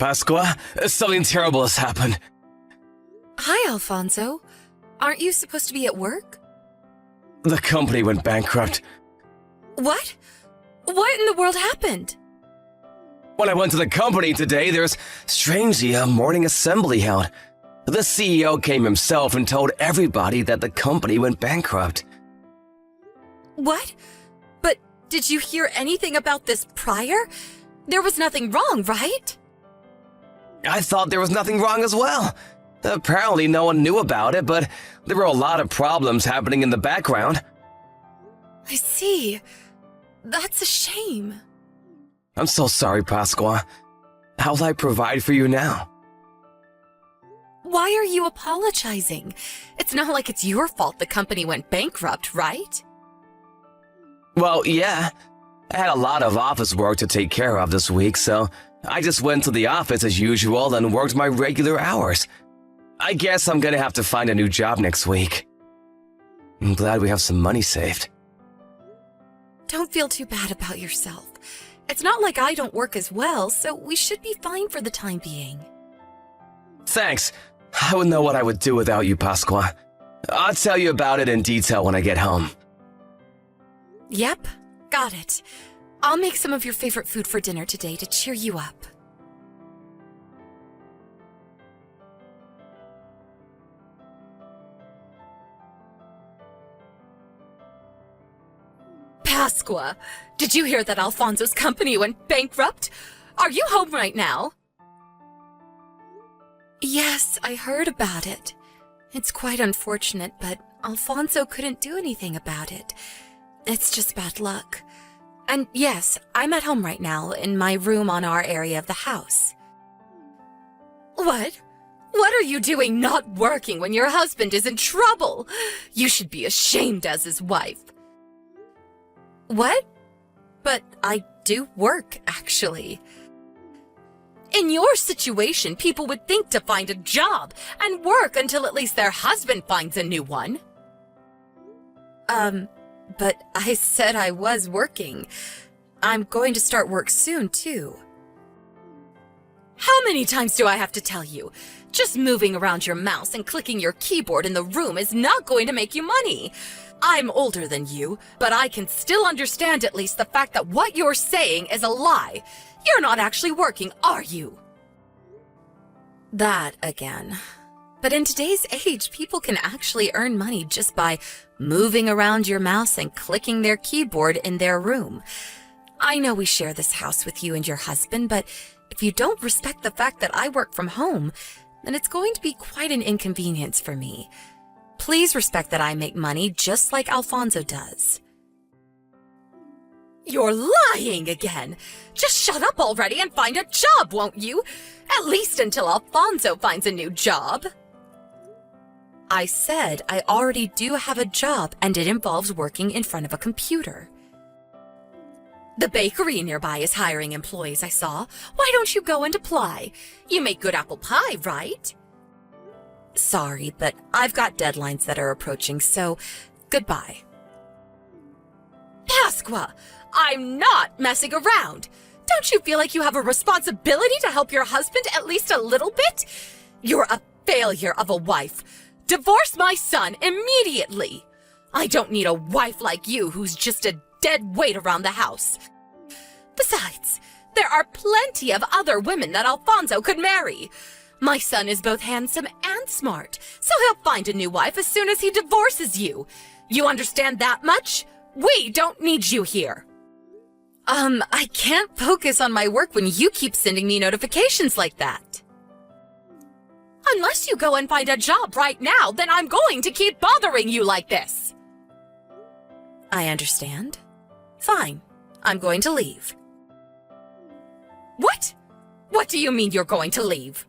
Pasqua, something terrible has happened. Hi, Alfonso. Aren't you supposed to be at work? The company went bankrupt. What? What in the world happened? When I went to the company today, there's strangely a morning assembly held. The CEO came himself and told everybody that the company went bankrupt. What? But did you hear anything about this prior? There was nothing wrong, right? I thought there was nothing wrong as well. Apparently no one knew about it, but there were a lot of problems happening in the background. I see. That's a shame. I'm so sorry, Pasqua. How'll I provide for you now? Why are you apologizing? It's not like it's your fault the company went bankrupt, right? Well, yeah. I had a lot of office work to take care of this week, so I just went to the office as usual and worked my regular hours. I guess I'm gonna have to find a new job next week. I'm glad we have some money saved. Don't feel too bad about yourself. It's not like I don't work as well, so we should be fine for the time being. Thanks. I wouldn't know what I would do without you, Pasqua. I'll tell you about it in detail when I get home. Yep, got it. I'll make some of your favorite food for dinner today to cheer you up. Pasqua, did you hear that Alfonso's company went bankrupt? Are you home right now? Yes, I heard about it. It's quite unfortunate, but Alfonso couldn't do anything about it. It's just bad luck. And yes, I'm at home right now, in my room on our area of the house. What? What are you doing not working when your husband is in trouble? You should be ashamed as his wife. What? But I do work, actually. In your situation, people would think to find a job and work until at least their husband finds a new one. But I said I was working. I'm going to start work soon, too. How many times do I have to tell you? Just moving around your mouse and clicking your keyboard in the room is not going to make you money. I'm older than you, but I can still understand at least the fact that what you're saying is a lie. You're not actually working, are you? That again. But in today's age, people can actually earn money just by moving around your mouse and clicking their keyboard in their room. I know we share this house with you and your husband, but if you don't respect the fact that I work from home, then it's going to be quite an inconvenience for me. Please respect that I make money just like Alfonso does. You're lying again! Just shut up already and find a job, won't you? At least until Alfonso finds a new job. I said I already do have a job and it involves working in front of a computer. The bakery nearby is hiring employees, I saw. Why don't you go and apply? You make good apple pie, right? Sorry, but I've got deadlines that are approaching, so goodbye. Pasqua, I'm not messing around. Don't you feel like you have a responsibility to help your husband at least a little bit? You're a failure of a wife. Divorce my son immediately. I don't need a wife like you who's just a dead weight around the house. Besides, there are plenty of other women that Alfonso could marry. My son is both handsome and smart, so he'll find a new wife as soon as he divorces you. You understand that much? We don't need you here. I can't focus on my work when you keep sending me notifications like that. Unless you go and find a job right now, then I'm going to keep bothering you like this. I understand. Fine. I'm going to leave. What? What do you mean you're going to leave?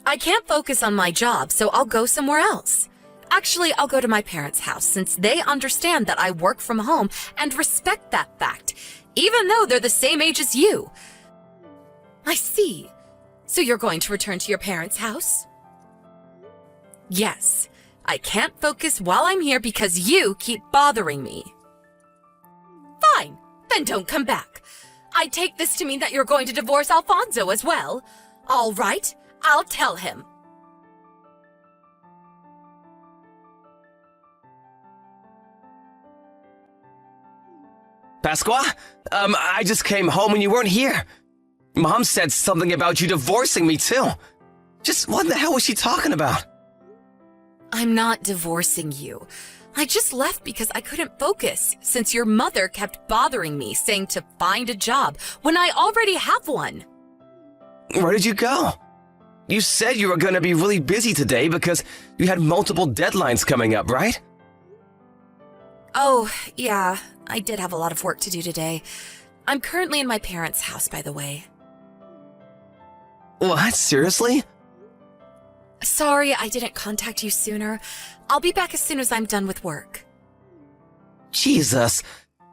I can't focus on my job, so I'll go somewhere else. Actually, I'll go to my parents' house since they understand that I work from home and respect that fact, even though they're the same age as you. I see. So you're going to return to your parents' house? Yes. I can't focus while I'm here because you keep bothering me. Fine. Then don't come back. I take this to mean that you're going to divorce Alfonso as well. All right, I'll tell him. Pasqua? I just came home and you weren't here. Mom said something about you divorcing me too. Just what the hell was she talking about? I'm not divorcing you. I just left because I couldn't focus, since your mother kept bothering me, saying to find a job when I already have one. Where did you go? You said you were going to be really busy today because you had multiple deadlines coming up, right? Oh, yeah, I did have a lot of work to do today. I'm currently in my parents' house, by the way. What? Seriously? Sorry I didn't contact you sooner. I'll be back as soon as I'm done with work. Jesus,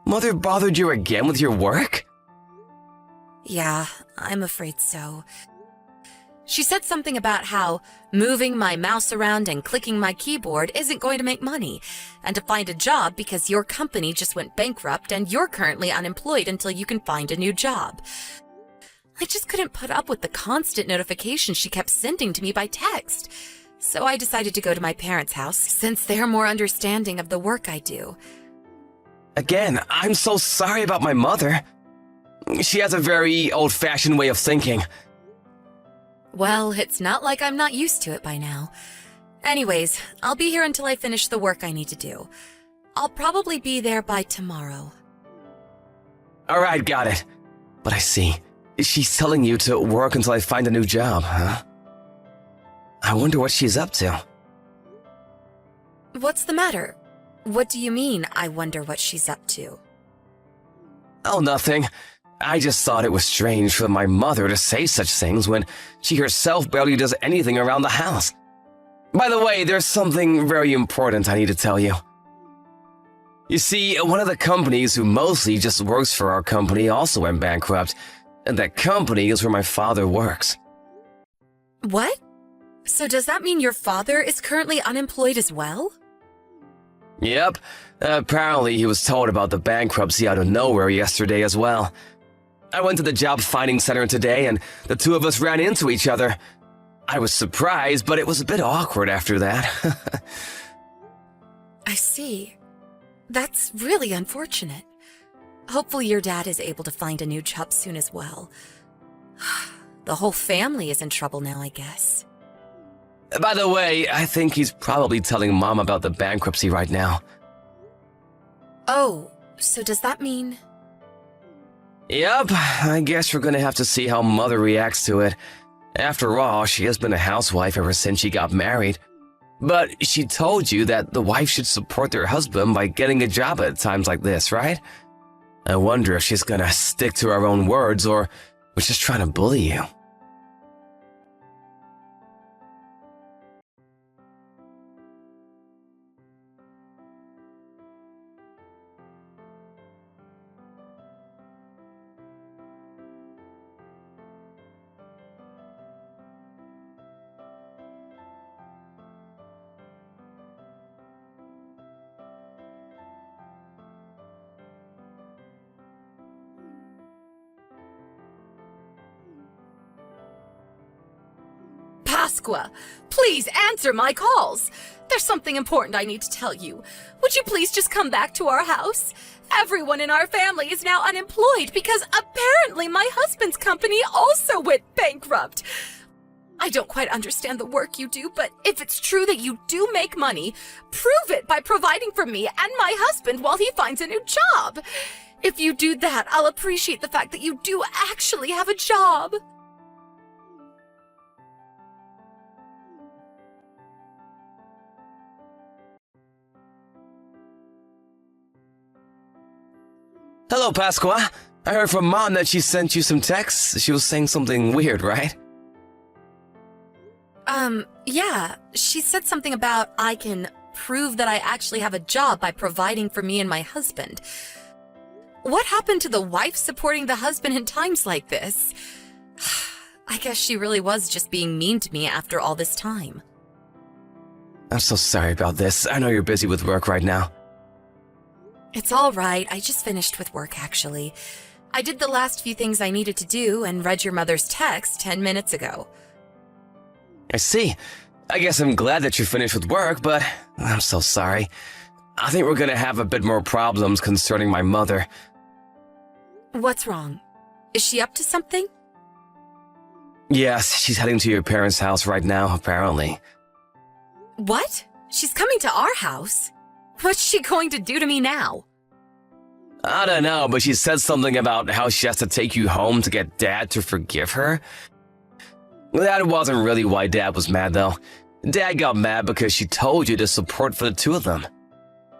Mother bothered you again with your work? Yeah, I'm afraid so. She said something about how moving my mouse around and clicking my keyboard isn't going to make money, and to find a job because your company just went bankrupt and you're currently unemployed until you can find a new job. I just couldn't put up with the constant notifications she kept sending to me by text, so I decided to go to my parents' house since they're more understanding of the work I do. Again, I'm so sorry about my mother. She has a very old-fashioned way of thinking. Well, it's not like I'm not used to it by now. Anyways, I'll be here until I finish the work I need to do. I'll probably be there by tomorrow. Alright, got it. But I see. She's telling you to work until I find a new job, huh? I wonder what she's up to. What's the matter? What do you mean, I wonder what she's up to? Oh, nothing. I just thought it was strange for my mother to say such things when she herself barely does anything around the house. By the way, there's something very important I need to tell you. You see, one of the companies who mostly just works for our company also went bankrupt, and that company is where my father works. What? So does that mean your father is currently unemployed as well? Yep. Apparently he was told about the bankruptcy out of nowhere yesterday as well. I went to the job finding center today and the two of us ran into each other. I was surprised, but it was a bit awkward after that. I see. That's really unfortunate. Hopefully your dad is able to find a new job soon as well. The whole family is in trouble now, I guess. By the way, I think he's probably telling Mom about the bankruptcy right now. Oh, so does that mean... Yep, I guess we're gonna have to see how Mother reacts to it. After all, she has been a housewife ever since she got married. But she told you that the wife should support their husband by getting a job at times like this, right? I wonder if she's gonna stick to her own words or was just trying to bully you. Pasqua, please answer my calls. There's something important I need to tell you. Would you please just come back to our house? Everyone in our family is now unemployed because apparently my husband's company also went bankrupt. I don't quite understand the work you do, but if it's true that you do make money, prove it by providing for me and my husband while he finds a new job. If you do that, I'll appreciate the fact that you do actually have a job. Hello, Pasqua. I heard from Mom that she sent you some texts. She was saying something weird, right? Yeah. She said something about I can prove that I actually have a job by providing for me and my husband. What happened to the wife supporting the husband in times like this? I guess she really was just being mean to me after all this time. I'm so sorry about this. I know you're busy with work right now. It's all right. I just finished with work, actually. I did the last few things I needed to do and read your mother's text 10 minutes ago. I see. I guess I'm glad that you're finished with work, but I'm so sorry. I think we're gonna have a bit more problems concerning my mother. What's wrong? Is she up to something? Yes, she's heading to your parents' house right now, apparently. What? She's coming to our house? What's she going to do to me now? I don't know, but she said something about how she has to take you home to get Dad to forgive her. That wasn't really why Dad was mad, though. Dad got mad because she told you to support for the two of them.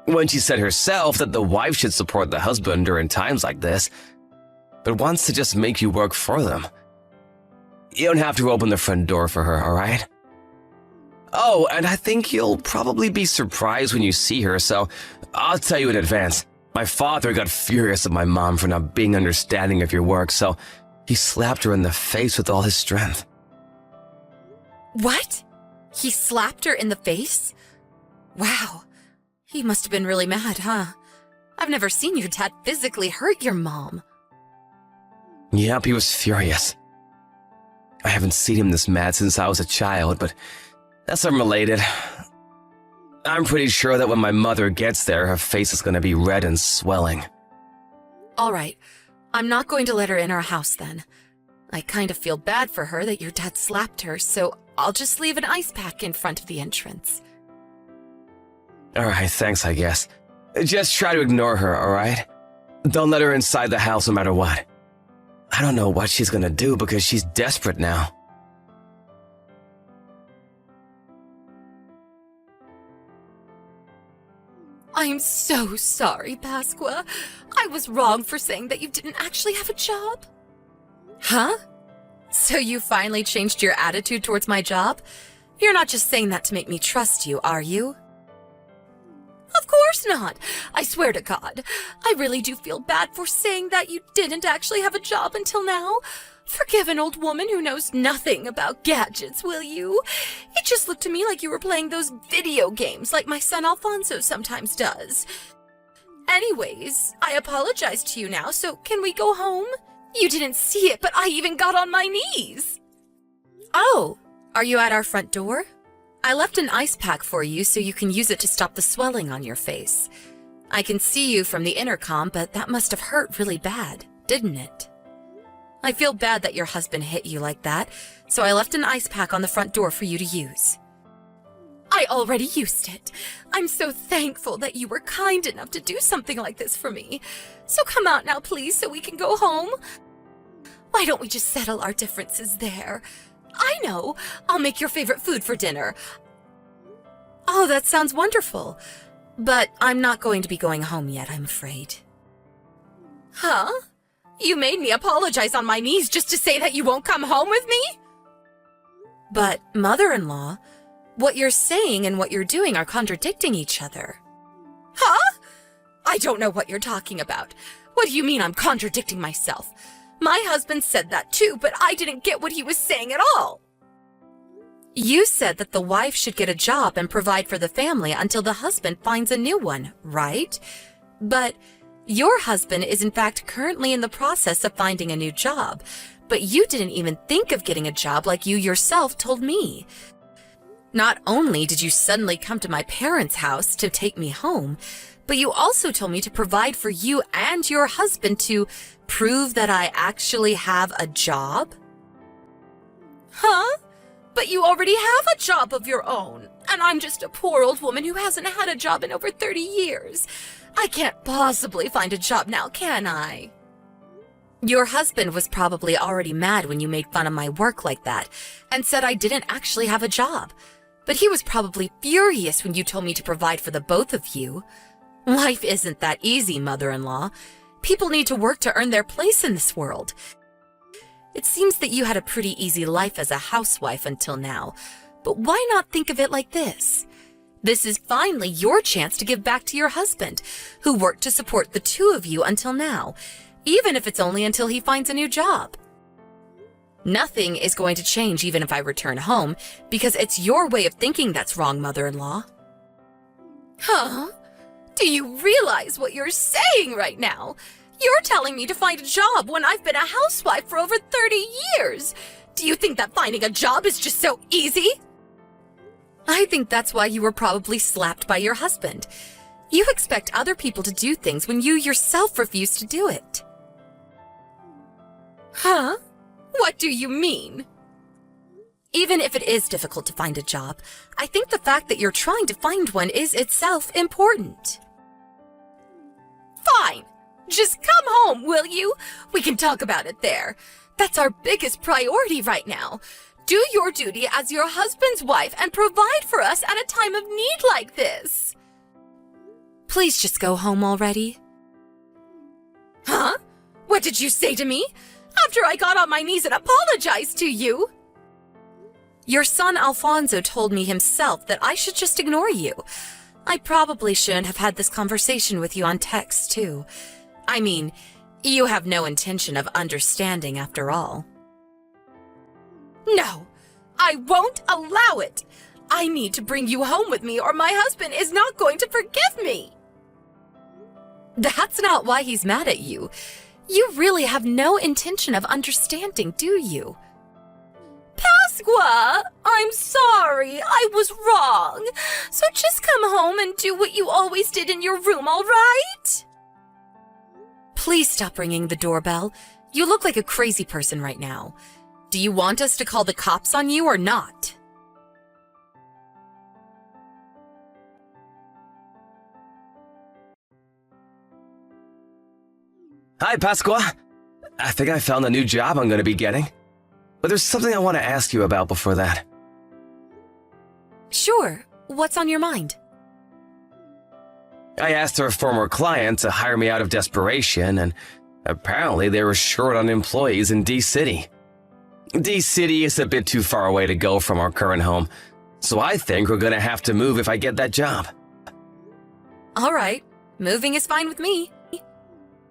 When she said herself that the wife should support the husband during times like this, but wants to just make you work for them. You don't have to open the front door for her, alright? Oh, and I think you'll probably be surprised when you see her, so I'll tell you in advance. My father got furious at my mom for not being understanding of your work, so he slapped her in the face with all his strength. What? He slapped her in the face? Wow. He must have been really mad, huh? I've never seen your dad physically hurt your mom. Yep, he was furious. I haven't seen him this mad since I was a child, but that's unrelated. I'm pretty sure that when my mother gets there, her face is going to be red and swelling. All right. I'm not going to let her in our house then. I kind of feel bad for her that your dad slapped her, so I'll just leave an ice pack in front of the entrance. Alright, thanks, I guess. Just try to ignore her, alright? Don't let her inside the house no matter what. I don't know what she's gonna do because she's desperate now. I'm so sorry, Pasqua. I was wrong for saying that you didn't actually have a job. Huh? So you finally changed your attitude towards my job? You're not just saying that to make me trust you, are you? Of course not. I swear to God. I really do feel bad for saying that you didn't actually have a job until now. Forgive an old woman who knows nothing about gadgets, will you? It just looked to me like you were playing those video games like my son Alfonso sometimes does. Anyways, I apologize to you now, so can we go home? You didn't see it, but I even got on my knees. Oh, are you at our front door? I left an ice pack for you so you can use it to stop the swelling on your face. I can see you from the intercom, but that must have hurt really bad, didn't it? I feel bad that your husband hit you like that, so I left an ice pack on the front door for you to use. I already used it. I'm so thankful that you were kind enough to do something like this for me. So come out now, please, so we can go home. Why don't we just settle our differences there? I know. I'll make your favorite food for dinner. Oh, that sounds wonderful. But I'm not going to be going home yet, I'm afraid. Huh? You made me apologize on my knees just to say that you won't come home with me? But, mother-in-law, what you're saying and what you're doing are contradicting each other. Huh? I don't know what you're talking about. What do you mean I'm contradicting myself? My husband said that too, but I didn't get what he was saying at all. You said that the wife should get a job and provide for the family until the husband finds a new one, right? But your husband is in fact currently in the process of finding a new job, but you didn't even think of getting a job like you yourself told me. Not only did you suddenly come to my parents' house to take me home, but you also told me to provide for you and your husband to prove that I actually have a job? Huh? But you already have a job of your own, and I'm just a poor old woman who hasn't had a job in over 30 years. I can't possibly find a job now, can I? Your husband was probably already mad when you made fun of my work like that and said I didn't actually have a job. But he was probably furious when you told me to provide for the both of you. Life isn't that easy, mother-in-law. People need to work to earn their place in this world. It seems that you had a pretty easy life as a housewife until now, but why not think of it like this? This is finally your chance to give back to your husband, who worked to support the two of you until now, even if it's only until he finds a new job. Nothing is going to change even if I return home, because it's your way of thinking that's wrong, mother-in-law. Huh? Do you realize what you're saying right now? You're telling me to find a job when I've been a housewife for over 30 years. Do you think that finding a job is just so easy? I think that's why you were probably slapped by your husband. You expect other people to do things when you yourself refuse to do it. Huh? What do you mean? Even if it is difficult to find a job, I think the fact that you're trying to find one is itself important. Fine. Just come home, will you? We can talk about it there. That's our biggest priority right now. Do your duty as your husband's wife and provide for us at a time of need like this. Please just go home already. Huh? What did you say to me? After I got on my knees and apologized to you? Your son Alfonso told me himself that I should just ignore you. I probably shouldn't have had this conversation with you on text, too. I mean, you have no intention of understanding after all. No, I won't allow it. I need to bring you home with me or my husband is not going to forgive me. That's not why he's mad at you. You really have no intention of understanding, do you? Pasqua, I'm sorry. I was wrong. So just come home and do what you always did in your room, all right? Please stop ringing the doorbell. You look like a crazy person right now. Do you want us to call the cops on you or not? Hi, Pasqua. I think I found a new job I'm going to be getting. But there's something I want to ask you about before that. Sure. What's on your mind? I asked our former client to hire me out of desperation, and apparently they were short on employees in D-City. D-City is a bit too far away to go from our current home, so I think we're going to have to move if I get that job. All right. Moving is fine with me.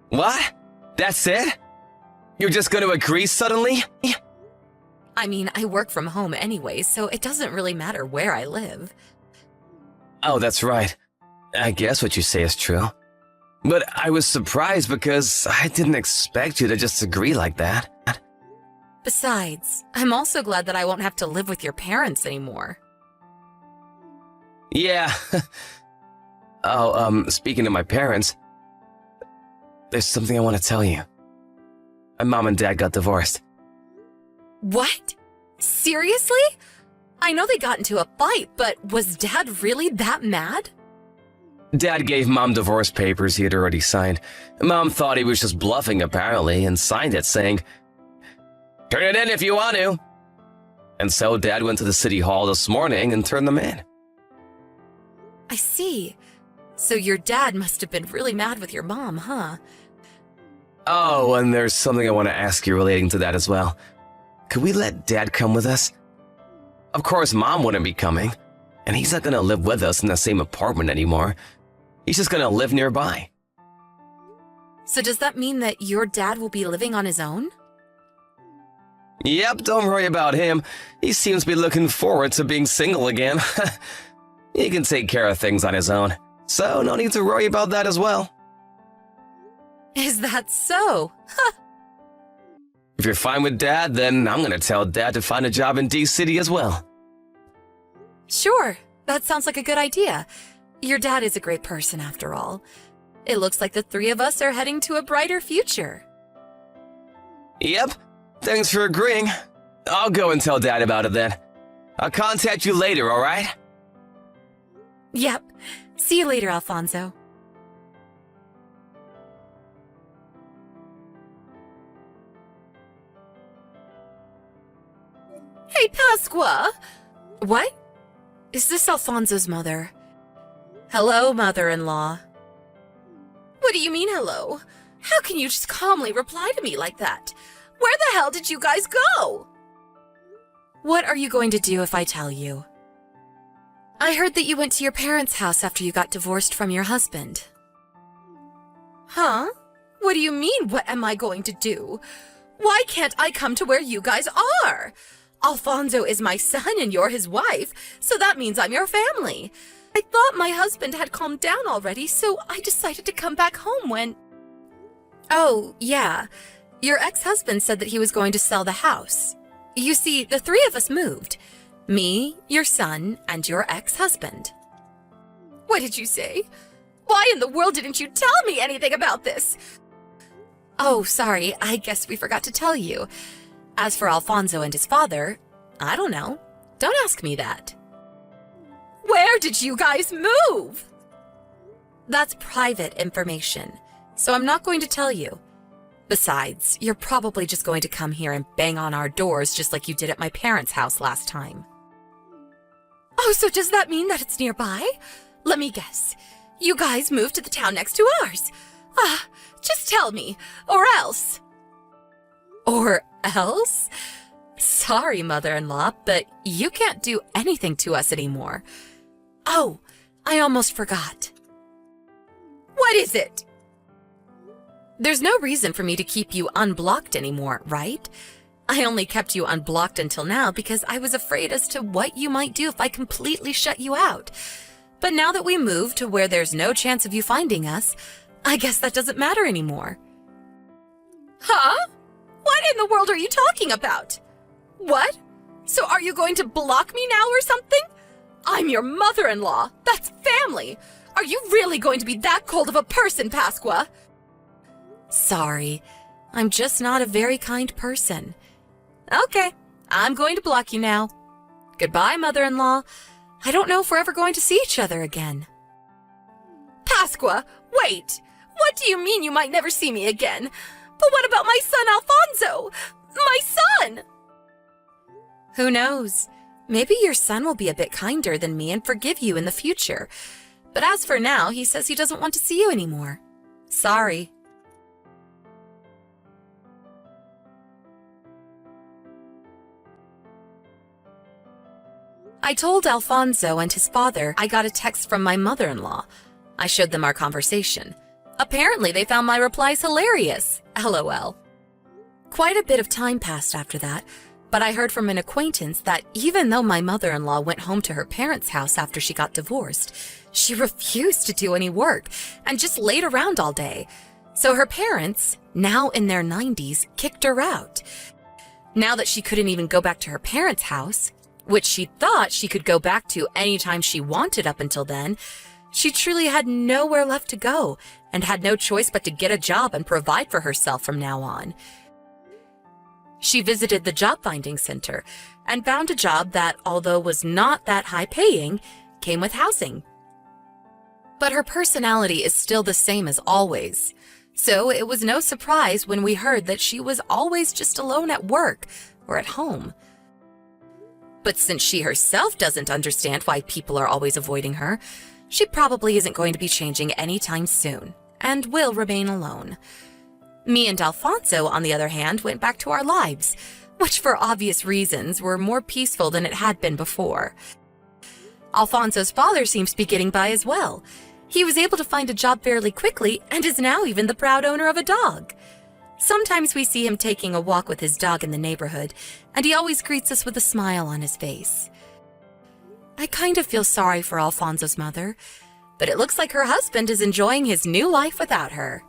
What? That's it? You're just going to agree suddenly? I mean, I work from home anyway, so it doesn't really matter where I live. Oh, that's right. I guess what you say is true. But I was surprised because I didn't expect you to just agree like that. Besides, I'm also glad that I won't have to live with your parents anymore. Yeah. Speaking of my parents, there's something I want to tell you. My mom and dad got divorced. What? Seriously? I know they got into a fight, but was Dad really that mad? Dad gave Mom divorce papers he had already signed. Mom thought he was just bluffing apparently and signed it saying, "Turn it in if you want to." And so Dad went to the city hall this morning and turned them in. I see. So your dad must have been really mad with your mom, huh? Oh, and there's something I want to ask you relating to that as well. Could we let Dad come with us? Of course, Mom wouldn't be coming, and he's not going to live with us in the same apartment anymore. He's just going to live nearby. So does that mean that your dad will be living on his own? Yep, don't worry about him. He seems to be looking forward to being single again. He can take care of things on his own, so no need to worry about that as well. Is that so? If you're fine with Dad, then I'm going to tell Dad to find a job in D-City as well. Sure, that sounds like a good idea. Your dad is a great person after all. It looks like the three of us are heading to a brighter future. Yep, thanks for agreeing. I'll go and tell Dad about it then. I'll contact you later, all right? Yep. See you later, Alfonso. Hey, Pasqua! What? Is this Alfonso's mother? Hello, mother-in-law. What do you mean, hello? How can you just calmly reply to me like that? Where the hell did you guys go? What are you going to do if I tell you? I heard that you went to your parents' house after you got divorced from your husband. Huh? What do you mean, what am I going to do? Why can't I come to where you guys are? Alfonso is my son and you're his wife, so that means I'm your family. I thought my husband had calmed down already, so I decided to come back home when... Oh, yeah. Your ex-husband said that he was going to sell the house. You see, the three of us moved. Me, your son, and your ex-husband. What did you say? Why in the world didn't you tell me anything about this? Oh, sorry, I guess we forgot to tell you. As for Alfonso and his father, I don't know. Don't ask me that. Where did you guys move? That's private information, so I'm not going to tell you. Besides, you're probably just going to come here and bang on our doors just like you did at my parents' house last time. Oh, so does that mean that it's nearby? Let me guess. You guys moved to the town next to ours. Just tell me, or else. Or else? Sorry, mother-in-law, but you can't do anything to us anymore. Oh, I almost forgot. What is it? There's no reason for me to keep you unblocked anymore, right? I only kept you unblocked until now because I was afraid as to what you might do if I completely shut you out. But now that we moved to where there's no chance of you finding us, I guess that doesn't matter anymore. Huh? What in the world are you talking about? What? So are you going to block me now or something? I'm your mother-in-law. That's family. Are you really going to be that cold of a person, Pasqua? Sorry, I'm just not a very kind person. Okay, I'm going to block you now. Goodbye, mother-in-law. I don't know if we're ever going to see each other again. Pasqua, wait! What do you mean you might never see me again? But what about my son Alfonso? My son! Who knows? Maybe your son will be a bit kinder than me and forgive you in the future. But as for now, he says he doesn't want to see you anymore. Sorry. I told Alfonso and his father I got a text from my mother-in-law. I showed them our conversation. Apparently, they found my replies hilarious. LOL. Quite a bit of time passed after that, but I heard from an acquaintance that even though my mother-in-law went home to her parents' house after she got divorced, she refused to do any work and just laid around all day. So her parents, now in their 90s, kicked her out. Now that she couldn't even go back to her parents' house, which she thought she could go back to anytime she wanted up until then, she truly had nowhere left to go and had no choice but to get a job and provide for herself from now on. She visited the job finding center and found a job that, although was not that high paying, came with housing. But her personality is still the same as always, so it was no surprise when we heard that she was always just alone at work or at home. But since she herself doesn't understand why people are always avoiding her, she probably isn't going to be changing anytime soon, and will remain alone. Me and Alfonso, on the other hand, went back to our lives, which for obvious reasons were more peaceful than it had been before. Alfonso's father seems to be getting by as well. He was able to find a job fairly quickly and is now even the proud owner of a dog. Sometimes we see him taking a walk with his dog in the neighborhood, and he always greets us with a smile on his face. I kind of feel sorry for Alfonso's mother, but it looks like her husband is enjoying his new life without her.